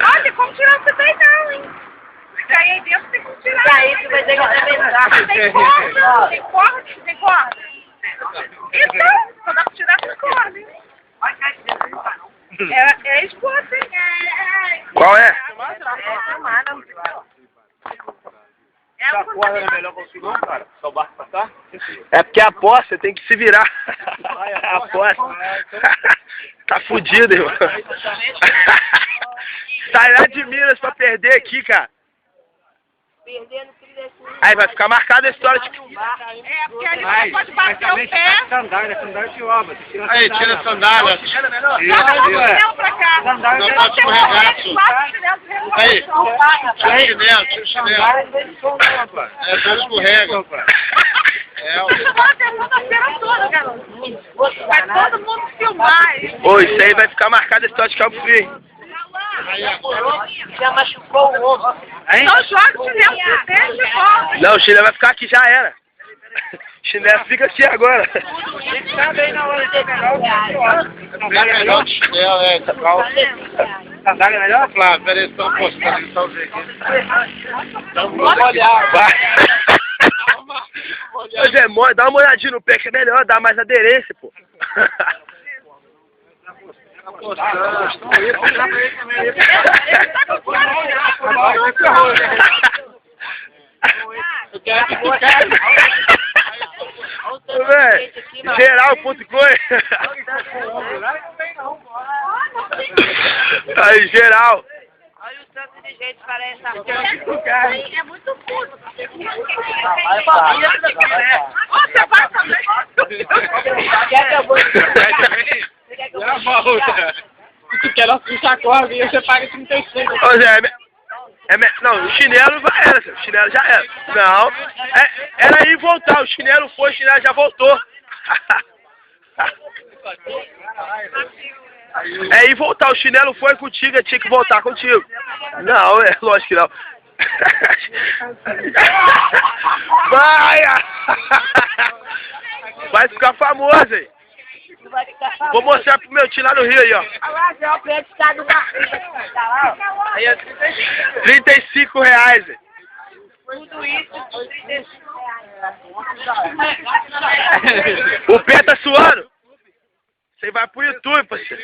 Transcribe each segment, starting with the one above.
Ah, tem como tirar você daí não, hein? Aí dentro tem como tirar. Aí tu vai ter que atravessar. Tem corda, tem corda, tem corda. Então, só dá pra tirar com corda, hein? É esgoto, hein? Qual é? A corda é melhor pra você não, cara? Só o barco passar? É porque a aposta, você tem que se virar. A aposta. Tá fudido, irmão. Sai lá de Minas pra perder aqui, cara. Aí vai ficar marcada a história de... É, porque ali você pode bater o pé. Sandália de obra. Aí, tira a sandália. Joga o chinelo pra cá. Não Eu pode tenho escorregar. Aí, chinelo. tira o chinelo. É, só escorrega. Você vai ter segunda-feira toda, garoto. Vai todo mundo filmar. Ô, isso aí vai ficar marcada a história de Cabo Frio. Já machucou o ombro. Então joga o chinelo pro dentro de volta. Não, o chinelo vai ficar aqui, já era. O chinelo fica aqui agora. Tem que saber aí na hora de melhor. Sandália é melhor? Sandália é melhor? Flávio, peraí, estão postando, só ver aqui. Vai. Ô, Zé, dá uma olhadinha no pé que é melhor, dá mais aderência, pô. Ô, véi, geral.com. Aí, geral. Olha o tanto de gente para essa é muito puto. Você vai também? Quer que eu vou? Se tu quer nós puxar a corda e você paga 35. Ô, Zé, não, o chinelo já era, o chinelo já era. Não, era ir e voltar, o chinelo foi, o chinelo já voltou. É ir e voltar, o chinelo foi contigo, eu tinha que voltar contigo. Não, é lógico que não. Vai! Vai ficar famoso, hein? Vou mostrar pro meu tio lá no Rio aí, ó. Aí é R$35, hein? Tudo isso por R$35. O pé tá suando? Você vai pro YouTube, parceiro.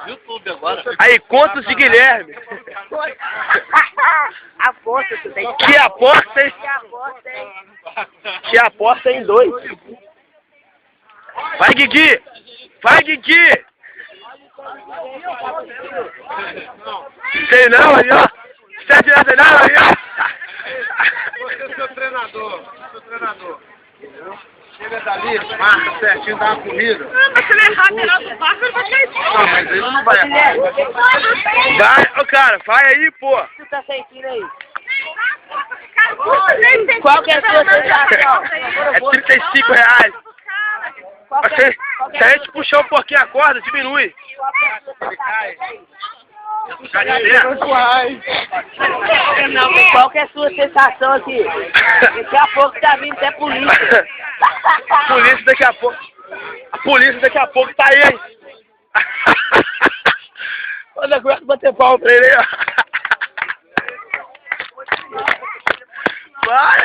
YouTube agora. Aí, contos de Guilherme. Aposta, tu tem Que aposta, hein? Que aposta em 2. Vai, Guigui! Vai, Guigui! Sei não, aí, ó. Sete nacional, aí, ó. Você é seu treinador. Chega dali, marca certinho, dá uma corrida. Mas se ele errar lateral do barco, ele vai cair. Não, mas ele não vai errar. Vai, ô cara, vai aí, pô. Tu tá sentindo aí? Qual que é a sua sensação? É R$35. Se a gente puxar um pouquinho a corda, diminui. Ele cai. Qual que é a sua sensação aqui? Daqui a pouco tá vindo até polícia. Polícia daqui a pouco. A polícia daqui a pouco tá aí, hein? Olha, começa a bater palma pra ele aí, ó. Vai!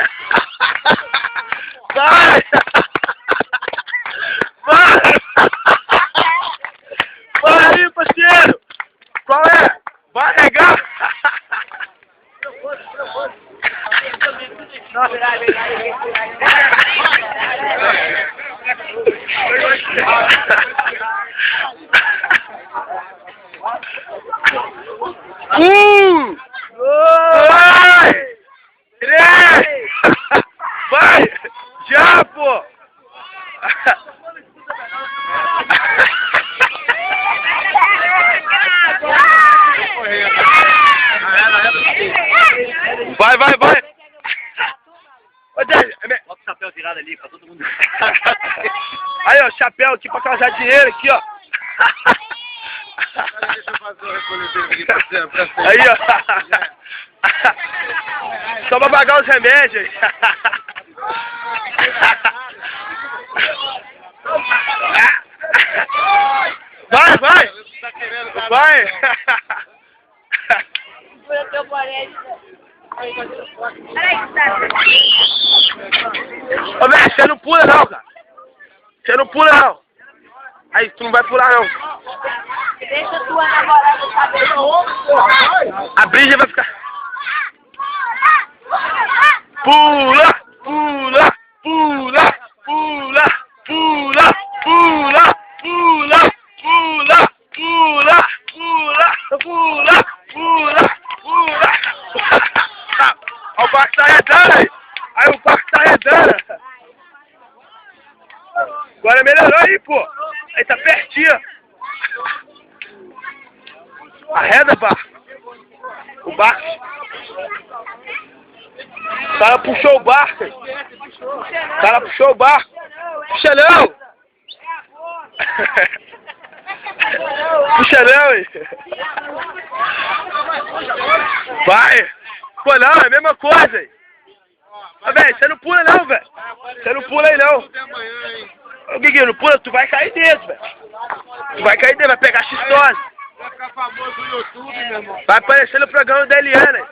Vai! Vai! Vai aí, parceiro! Qual é? Vai regar! Dois! Três! Vai! Já, pô! Vai! Bota o chapéu virado ali pra todo mundo. Aí, ó, chapéu aqui pra causar dinheiro aqui, ó. Deixa eu fazer o recolhimento aqui pra você. Aí, ó. Só pra pagar os remédios aí. Vai! Tá querendo Vai! Peraí, Sérgio. Ô, Messi, você não pula não, cara. Você não pula não. Aí, tu não vai pular não. Deixa tua namorada saber. A Brígida vai ficar... Pula, pula, pula, pula, pula, pula, pula, pula, pula, pula, pula, pula, pula. Ó, o barco tá arredando aí. Aí o barco tá arredando. Agora melhorou aí, pô. Aí tá pertinho. Arreda, barco. O barco. O cara puxou o barco. O cara puxou o barco. Puxa não. Puxa não, hein. Vai. Pô, não, é a mesma coisa, hein. Ô, velho, você não pula não, velho. Você não pula aí não. Ô, Guiguinho, não pula, tu vai cair dentro, velho. Tu vai cair dentro, vai pegar xistose. Vai ficar famoso no YouTube, meu irmão. Vai aparecer no programa da Eliana.